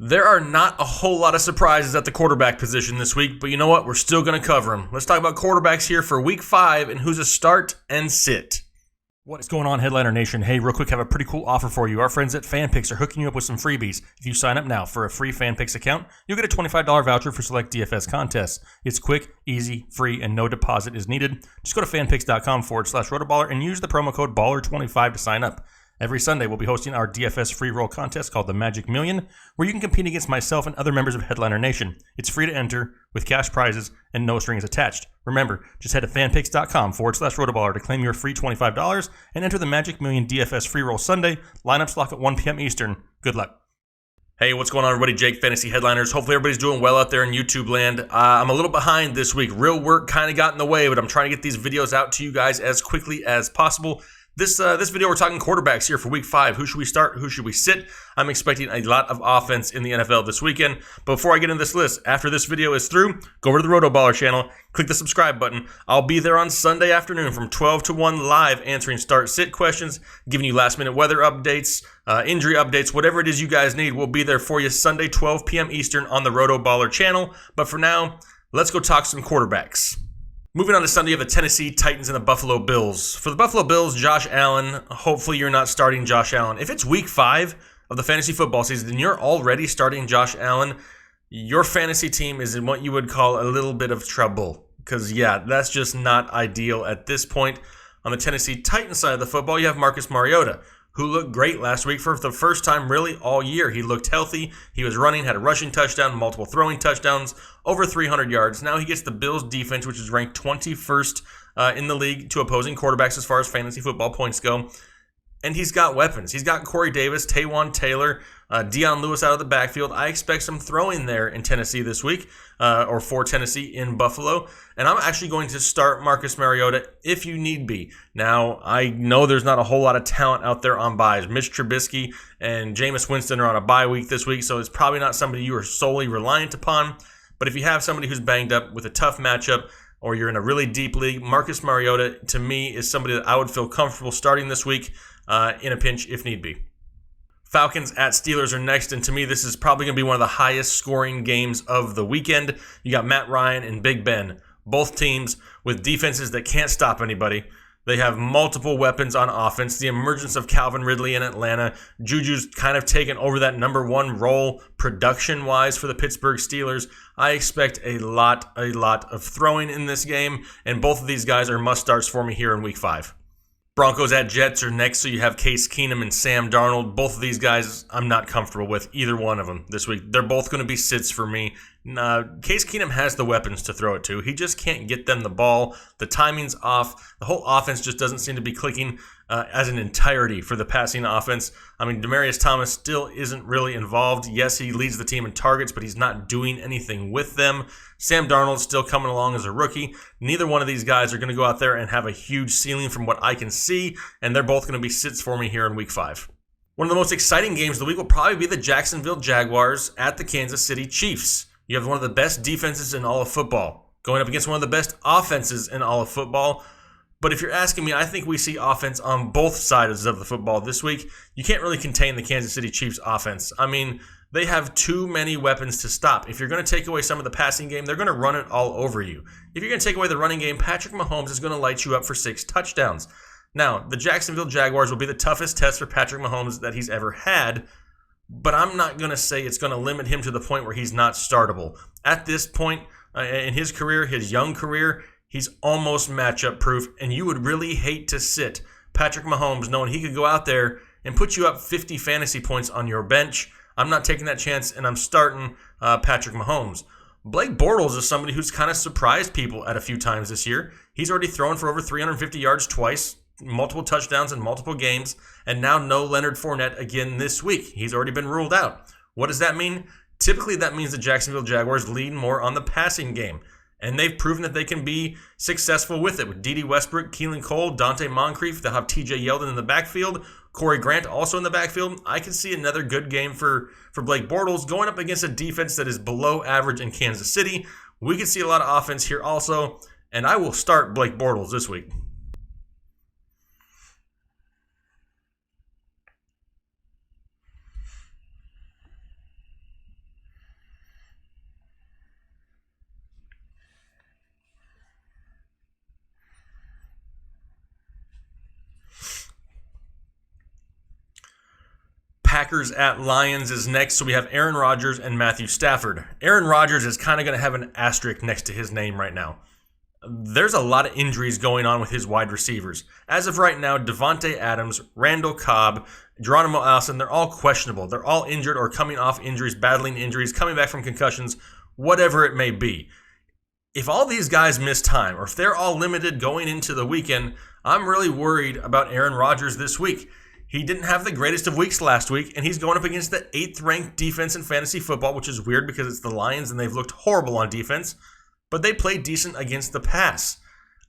There are not a whole lot of surprises at the quarterback position this week, but you know what? We're still going to cover them. Let's talk about quarterbacks here for Week 5 and who's a start and sit. What is going on, Headliner Nation? Hey, real quick, have a pretty cool offer for you. Our friends at FanPix are hooking you up with some freebies. If you sign up now for a free FanPix account, you'll get a $25 voucher for select DFS contests. It's quick, easy, free, and no deposit is needed. Just go to fanpix.com/RotoBaller and use the promo code BALLER25 to sign up. Every Sunday, we'll be hosting our DFS free roll contest called the Magic Million, where you can compete against myself and other members of Headliner Nation. It's free to enter, with cash prizes and no strings attached. Remember, just head to fanpix.com/RotoBaller to claim your free $25 and enter the Magic Million DFS free roll Sunday. Lineups lock at 1 p.m. Eastern. Good luck. Hey, what's going on, everybody? Jake, Fantasy Headliners. Hopefully everybody's doing well out there in YouTube land. I'm a little behind this week. Real work kind of got in the way, but I'm trying to get these videos out to you guys as quickly as possible. This video, we're talking quarterbacks here for Week 5. Who should we start? Who should we sit? I'm expecting a lot of offense in the NFL this weekend. But before I get into this list, after this video is through, go over to the RotoBaller channel, click the subscribe button. I'll be there on Sunday afternoon from 12 to 1 live answering start-sit questions, giving you last-minute weather updates, injury updates, whatever it is you guys need. We'll be there for you Sunday, 12 p.m. Eastern on the RotoBaller channel. But for now, let's go talk some quarterbacks. Moving on to Sunday, you have the Tennessee Titans and the Buffalo Bills. For the Buffalo Bills, Josh Allen, hopefully you're not starting Josh Allen. If it's Week 5 of the fantasy football season and you're already starting Josh Allen, your fantasy team is in what you would call a little bit of trouble. Because, yeah, that's just not ideal at this point. On the Tennessee Titans side of the football, you have Marcus Mariota, who looked great last week for the first time really all year. He looked healthy. He was running, had a rushing touchdown, multiple throwing touchdowns, over 300 yards. Now he gets the Bills defense, which is ranked 21st in the league to opposing quarterbacks as far as fantasy football points go. And he's got weapons. He's got Corey Davis, Taywan Taylor, Deion Lewis out of the backfield. I expect some throwing there in Tennessee this week, or for Tennessee in Buffalo. And I'm actually going to start Marcus Mariota if you need be. Now, I know there's not a whole lot of talent out there on buys. Mitch Trubisky and Jameis Winston are on a bye week this week, so it's probably not somebody you are solely reliant upon. But if you have somebody who's banged up with a tough matchup, or you're in a really deep league, Marcus Mariota, to me, is somebody that I would feel comfortable starting this week in a pinch if need be. Falcons at Steelers are next, and to me, this is probably going to be one of the highest scoring games of the weekend. You got Matt Ryan and Big Ben, both teams with defenses that can't stop anybody. They have multiple weapons on offense. The emergence of Calvin Ridley in Atlanta. Juju's kind of taken over that number one role production-wise for the Pittsburgh Steelers. I expect a lot of throwing in this game, and both of these guys are must-starts for me here in Week 5. Broncos at Jets are next, so you have Case Keenum and Sam Darnold. Both of these guys, I'm not comfortable with either one of them this week. They're both going to be sits for me. Case Keenum has the weapons to throw it to. He just can't get them the ball. The timing's off. The whole offense just doesn't seem to be clicking as an entirety for the passing offense. I mean, Demaryius Thomas still isn't really involved. Yes, he leads the team in targets, but he's not doing anything with them. Sam Darnold's still coming along as a rookie. Neither one of these guys are going to go out there and have a huge ceiling from what I can see, and they're both going to be sits for me here in Week 5. One of the most exciting games of the week will probably be the Jacksonville Jaguars at the Kansas City Chiefs. You have one of the best defenses in all of football, going up against one of the best offenses in all of football. But if you're asking me, I think we see offense on both sides of the football this week. You can't really contain the Kansas City Chiefs offense. I mean, they have too many weapons to stop. If you're going to take away some of the passing game, they're going to run it all over you. If you're going to take away the running game, Patrick Mahomes is going to light you up for 6 touchdowns. Now, the Jacksonville Jaguars will be the toughest test for Patrick Mahomes that he's ever had, but I'm not going to say it's going to limit him to the point where he's not startable. At this point in his career, his young career, he's almost matchup proof, and you would really hate to sit Patrick Mahomes knowing he could go out there and put you up 50 fantasy points on your bench. I'm not taking that chance, and I'm starting Patrick Mahomes. Blake Bortles is somebody who's kind of surprised people at a few times this year. He's already thrown for over 350 yards twice, multiple touchdowns in multiple games, and now no Leonard Fournette again this week. He's already been ruled out. What does that mean? Typically, that means the Jacksonville Jaguars lean more on the passing game, and they've proven that they can be successful with it. With Dede Westbrook, Keelan Cole, Dante Moncrief, they'll have TJ Yeldon in the backfield, Corey Grant also in the backfield. I can see another good game for Blake Bortles going up against a defense that is below average in Kansas City. We can see a lot of offense here also, and I will start Blake Bortles this week. Packers at Lions is next, so we have Aaron Rodgers and Matthew Stafford. Aaron Rodgers is kind of going to have an asterisk next to his name right now. There's a lot of injuries going on with his wide receivers. As of right now, Devontae Adams, Randall Cobb, Geronimo Allison, they're all questionable. They're all injured or coming off injuries, battling injuries, coming back from concussions, whatever it may be. If all these guys miss time, or if they're all limited going into the weekend, I'm really worried about Aaron Rodgers this week. He didn't have the greatest of weeks last week, and he's going up against the 8th-ranked defense in fantasy football, which is weird because it's the Lions and they've looked horrible on defense. But they play decent against the pass.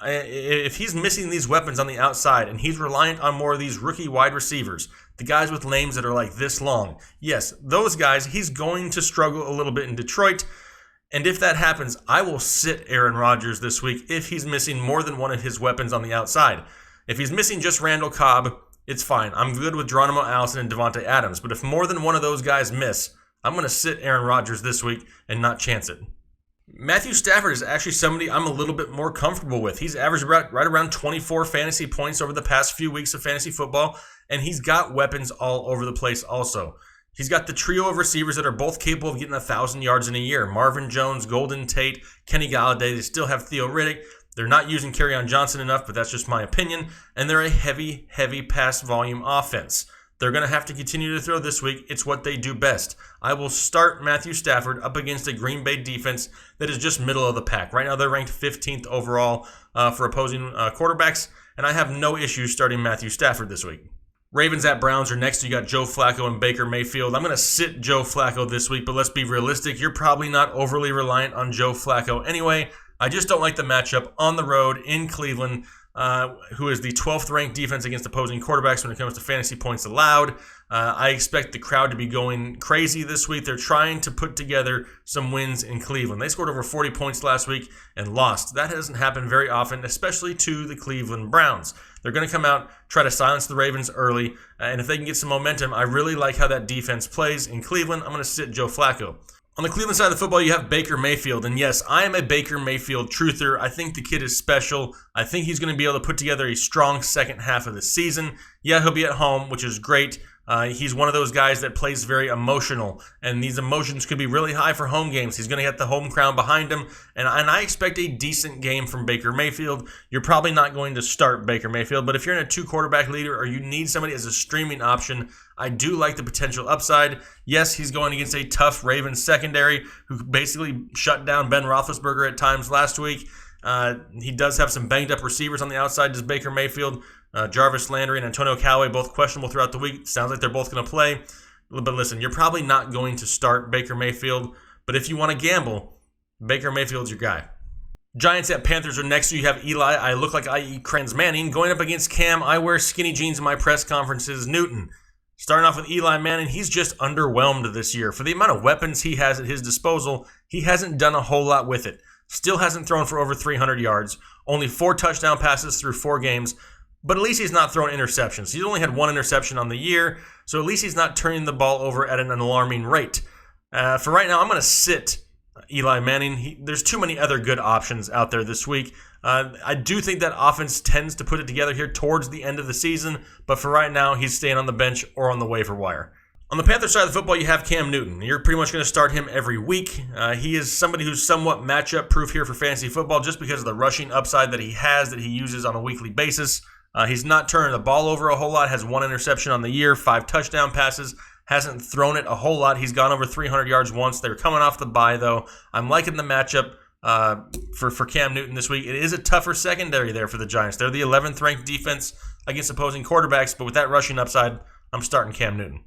If he's missing these weapons on the outside and he's reliant on more of these rookie wide receivers, the guys with names that are like this long, yes, those guys, he's going to struggle a little bit in Detroit. And if that happens, I will sit Aaron Rodgers this week if he's missing more than one of his weapons on the outside. If he's missing just Randall Cobb, it's fine. I'm good with Geronimo Allison and Devontae Adams. But if more than one of those guys miss, I'm going to sit Aaron Rodgers this week and not chance it. Matthew Stafford is actually somebody I'm a little bit more comfortable with. He's averaged right around 24 fantasy points over the past few weeks of fantasy football, and he's got weapons all over the place also. He's got the trio of receivers that are both capable of getting 1,000 yards in a year. Marvin Jones, Golden Tate, Kenny Galladay. They still have Theo Riddick. They're not using Kerryon Johnson enough, but that's just my opinion. And they're a heavy, heavy pass volume offense. They're going to have to continue to throw this week. It's what they do best. I will start Matthew Stafford up against a Green Bay defense that is just middle of the pack. Right now, they're ranked 15th overall for opposing quarterbacks, and I have no issues starting Matthew Stafford this week. Ravens at Browns are next. You got Joe Flacco and Baker Mayfield. I'm going to sit Joe Flacco this week, but let's be realistic. You're probably not overly reliant on Joe Flacco anyway. I just don't like the matchup on the road in Cleveland, who is the 12th ranked defense against opposing quarterbacks when it comes to fantasy points allowed. I expect the crowd to be going crazy this week. They're trying to put together some wins in Cleveland. They scored over 40 points last week and lost. That doesn't happen very often, especially to the Cleveland Browns. They're going to come out, try to silence the Ravens early, and if they can get some momentum, I really like how that defense plays in Cleveland. I'm going to sit Joe Flacco. On the Cleveland side of the football, you have Baker Mayfield. And yes, I am a Baker Mayfield truther. I think the kid is special. I think he's going to be able to put together a strong second half of the season. Yeah, he'll be at home, which is great. He's one of those guys that plays very emotional, and these emotions could be really high for home games. He's going to get the home crown behind him, and I expect a decent game from Baker Mayfield. You're probably not going to start Baker Mayfield, but if you're in a 2-quarterback leader or you need somebody as a streaming option, I do like the potential upside. Yes, he's going against a tough Ravens secondary who basically shut down Ben Roethlisberger at times last week. He does have some banged-up receivers on the outside, does Baker Mayfield. Jarvis Landry and Antonio Callaway, both questionable throughout the week. Sounds like they're both going to play. But listen, you're probably not going to start Baker Mayfield. But if you want to gamble, Baker Mayfield's your guy. Giants at Panthers are next. So you have Eli. I look like I eat Kranz Manning. Going up against Cam. I wear skinny jeans in my press conferences. Newton. Starting off with Eli Manning, he's just underwhelmed this year. For the amount of weapons he has at his disposal, he hasn't done a whole lot with it. Still hasn't thrown for over 300 yards. Only 4 touchdown passes through 4 games. But at least he's not throwing interceptions. He's only had 1 interception on the year, so at least he's not turning the ball over at an alarming rate. For right now, I'm going to sit Eli Manning. There's too many other good options out there this week. I do think that offense tends to put it together here towards the end of the season, but for right now, he's staying on the bench or on the waiver wire. On the Panthers side of the football, you have Cam Newton. You're pretty much going to start him every week. He is somebody who's somewhat matchup proof here for fantasy football just because of the rushing upside that he has that he uses on a weekly basis. He's not turning the ball over a whole lot, has 1 interception on the year, 5 touchdown passes, hasn't thrown it a whole lot. He's gone over 300 yards once. They're coming off the bye, though. I'm liking the matchup for Cam Newton this week. It is a tougher secondary there for the Giants. They're the 11th ranked defense against opposing quarterbacks, but with that rushing upside, I'm starting Cam Newton.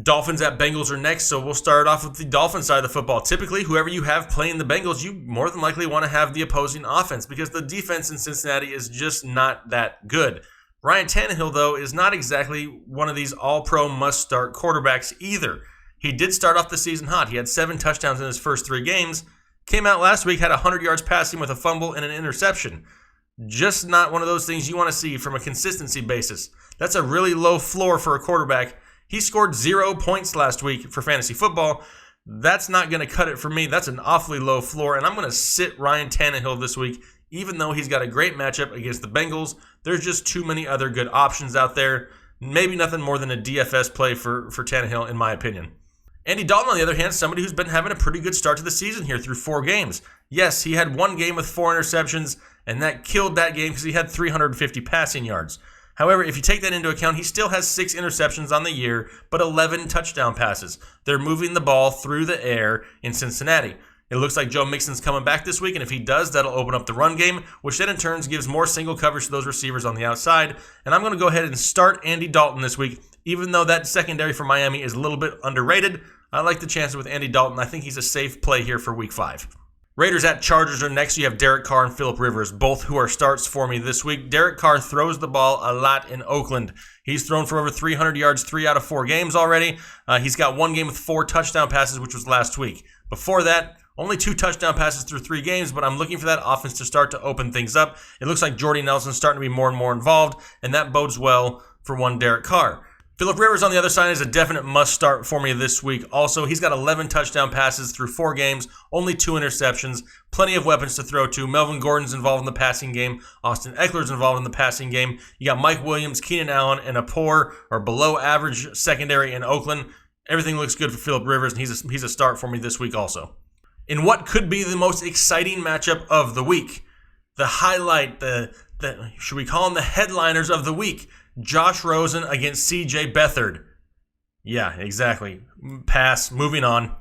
Dolphins at Bengals are next, so we'll start off with the Dolphins side of the football. Typically, whoever you have playing the Bengals, you more than likely want to have the opposing offense because the defense in Cincinnati is just not that good. Ryan Tannehill, though, is not exactly one of these all-pro must-start quarterbacks either. He did start off the season hot. He had 7 touchdowns in his first 3 games. Came out last week, had 100 yards passing with a fumble and an interception. Just not one of those things you want to see from a consistency basis. That's a really low floor for a quarterback. He scored 0 points last week for fantasy football. That's not going to cut it for me. That's an awfully low floor, and I'm going to sit Ryan Tannehill this week, even though he's got a great matchup against the Bengals. There's just too many other good options out there. maybe nothing more than a DFS play for Tannehill, in my opinion. Andy Dalton, on the other hand, somebody who's been having a pretty good start to the season here through 4 games. Yes, he had one game with 4 interceptions, and that killed that game because he had 350 passing yards. However, if you take that into account, he still has 6 interceptions on the year, but 11 touchdown passes. They're moving the ball through the air in Cincinnati. It looks like Joe Mixon's coming back this week, and if he does, that'll open up the run game, which then in turn gives more single coverage to those receivers on the outside. And I'm going to go ahead and start Andy Dalton this week, even though that secondary for Miami is a little bit underrated. I like the chances with Andy Dalton. I think he's a safe play here for Week 5. Raiders at Chargers are next. You have Derek Carr and Phillip Rivers, both who are starts for me this week. Derek Carr throws the ball a lot in Oakland. He's thrown for over 300 yards 3 out of 4 games already. He's got one game with 4 touchdown passes, which was last week. Before that, only 2 touchdown passes through 3 games, but I'm looking for that offense to start to open things up. It looks like Jordy Nelson's starting to be more and more involved, and that bodes well for one Derek Carr. Phillip Rivers on the other side is a definite must start for me this week. Also, he's got 11 touchdown passes through 4 games, only 2 interceptions, plenty of weapons to throw to. Melvin Gordon's involved in the passing game. Austin Eckler's involved in the passing game. You got Mike Williams, Keenan Allen, and a poor or below average secondary in Oakland. Everything looks good for Phillip Rivers, and he's a start for me this week also. In what could be the most exciting matchup of the week, the highlight, should we call them the headliners of the week? Josh Rosen against CJ Beathard. Yeah, exactly. Pass. Moving on.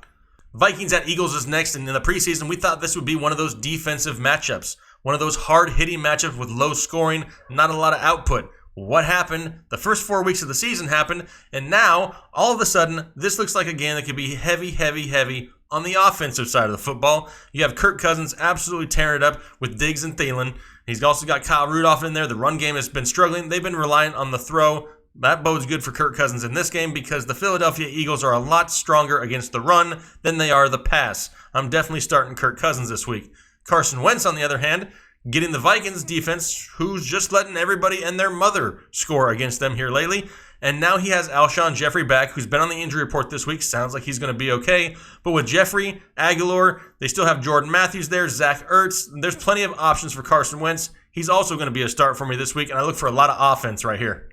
Vikings at Eagles is next, and in the preseason, we thought this would be one of those defensive matchups. One of those hard-hitting matchups with low scoring, not a lot of output. What happened? The first 4 weeks of the season happened, and now, all of a sudden, this looks like a game that could be heavy on the offensive side of the football. You have Kirk Cousins absolutely tearing it up with Diggs and Thielen. He's also got Kyle Rudolph in there. The run game has been struggling. They've been reliant on the throw. That bodes good for Kirk Cousins in this game because the Philadelphia Eagles are a lot stronger against the run than they are the pass. I'm definitely starting Kirk Cousins this week. Carson Wentz, on the other hand, getting the Vikings defense, who's just letting everybody and their mother score against them here lately. And now he has Alshon Jeffrey back, who's been on the injury report this week. Sounds like he's going to be okay. But with Jeffrey, Aguilar, they still have Jordan Matthews there, Zach Ertz. There's plenty of options for Carson Wentz. He's also going to be a start for me this week, and I look for a lot of offense right here.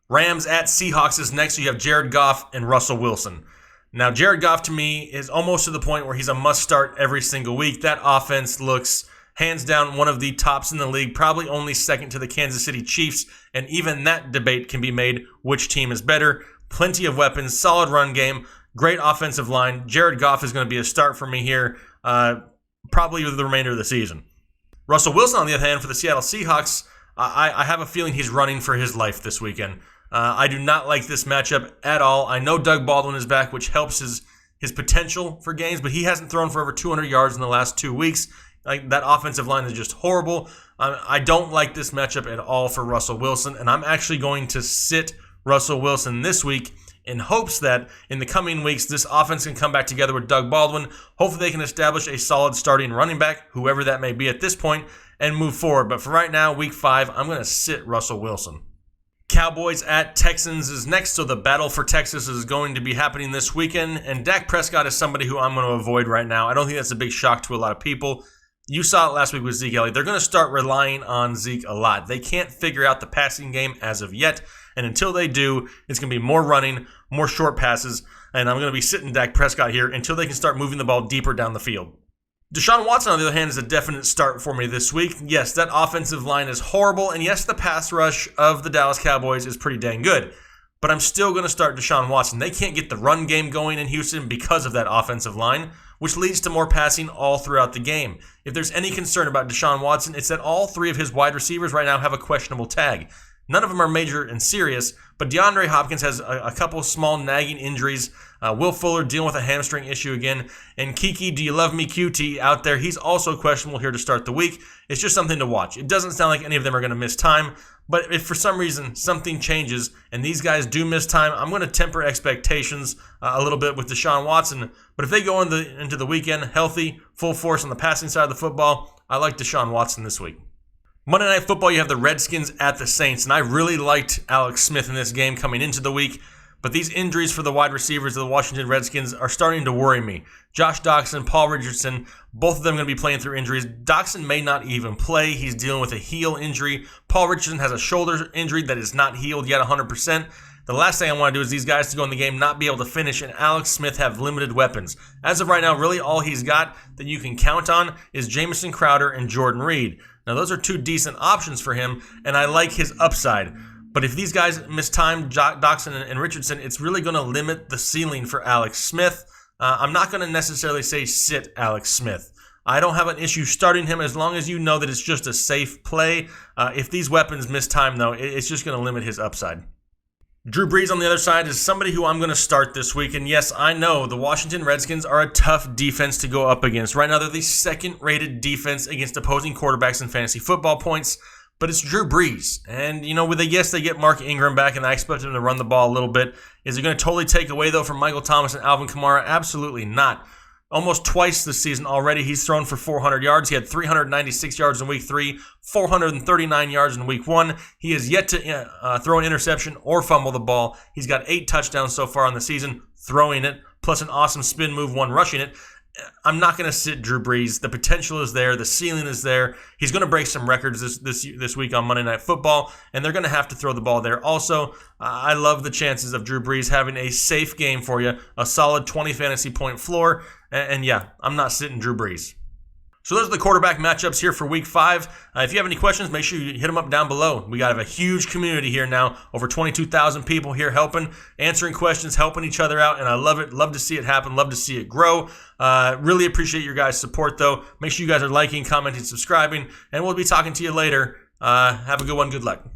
Rams at Seahawks is next. So you have Jared Goff and Russell Wilson. Now, Jared Goff to me is almost to the point where he's a must start every single week. That offense looks hands down one of the tops in the league, probably only second to the Kansas City Chiefs, and even that debate can be made which team is better. Plenty of weapons, solid run game, great offensive line. Jared Goff is going to be a start for me here, probably with the remainder of the season. Russell Wilson, on the other hand, for the Seattle Seahawks, I have a feeling he's running for his life this weekend. I do not like this matchup at all. I know Doug Baldwin is back, which helps his potential for games, but he hasn't thrown for over 200 yards in the last 2 weeks. Like, that offensive line is just horrible. I don't like this matchup at all for Russell Wilson, and I'm actually going to sit Russell Wilson this week in hopes that in the coming weeks, this offense can come back together with Doug Baldwin. Hopefully they can establish a solid starting running back, whoever that may be at this point, and move forward. But for right now, week 5, I'm going to sit Russell Wilson. Cowboys at Texans is next, so the battle for Texas is going to be happening this weekend, and Dak Prescott is somebody who I'm going to avoid right now. I don't think that's a big shock to a lot of people. You saw it last week with Zeke Elliott. They're going to start relying on Zeke a lot. They can't figure out the passing game as of yet, and until they do, it's going to be more running, more short passes, and I'm going to be sitting Dak Prescott here until they can start moving the ball deeper down the field. Deshaun Watson, on the other hand, is a definite start for me this week. Yes, that offensive line is horrible, and yes, the pass rush of the Dallas Cowboys is pretty dang good. But I'm still going to start Deshaun Watson. They can't get the run game going in Houston because of that offensive line, which leads to more passing all throughout the game. If there's any concern about Deshaun Watson, it's that all 3 of his wide receivers right now have a questionable tag. None of them are major and serious, but DeAndre Hopkins has a couple small nagging injuries. Will Fuller dealing with a hamstring issue again. And Kiki, do you love me QT out there? He's also questionable here to start the week. It's just something to watch. It doesn't sound like any of them are going to miss time, but if for some reason something changes and these guys do miss time, I'm going to temper expectations a little bit with Deshaun Watson. But if they go into the weekend healthy, full force on the passing side of the football, I like Deshaun Watson this week. Monday Night Football, you have the Redskins at the Saints, and I really liked Alex Smith in this game coming into the week. But these injuries for the wide receivers of the Washington Redskins are starting to worry me. Josh Doctson, Paul Richardson, both of them going to be playing through injuries. Doctson may not even play. He's dealing with a heel injury. Paul Richardson has a shoulder injury that is not healed yet 100%. The last thing I want to do is these guys to go in the game not be able to finish, and Alex Smith have limited weapons. As of right now, really all he's got that you can count on is Jamison Crowder and Jordan Reed. Now, those are two decent options for him, and I like his upside. But if these guys miss time, Doctson and Richardson, it's really going to limit the ceiling for Alex Smith. I'm not going to necessarily say sit Alex Smith. I don't have an issue starting him as long as you know that it's just a safe play. If these weapons miss time, though, it's just going to limit his upside. Drew Brees on the other side is somebody who I'm going to start this week. And yes, I know the Washington Redskins are a tough defense to go up against. Right now, they're the second-rated defense against opposing quarterbacks in fantasy football points. But it's Drew Brees. And, with they get Mark Ingram back, and I expect him to run the ball a little bit. Is it going to totally take away, though, from Michael Thomas and Alvin Kamara? Absolutely not. Almost twice this season already, he's thrown for 400 yards. He had 396 yards in Week 3, 439 yards in Week 1. He has yet to throw an interception or fumble the ball. He's got 8 touchdowns so far on the season, throwing it, plus an awesome spin move, 1 rushing it. I'm not going to sit Drew Brees. The potential is there. The ceiling is there. He's going to break some records this week on Monday Night Football, and they're going to have to throw the ball there. Also, I love the chances of Drew Brees having a safe game for you, a solid 20 fantasy point floor, and yeah, I'm not sitting Drew Brees. So those are the quarterback matchups here for Week 5. If you have any questions, make sure you hit them up down below. We got a huge community here now, over 22,000 people here helping, answering questions, helping each other out, and I love it. Love to see it happen. Love to see it grow. Really appreciate your guys' support, though. Make sure you guys are liking, commenting, subscribing, and we'll be talking to you later. Have a good one. Good luck.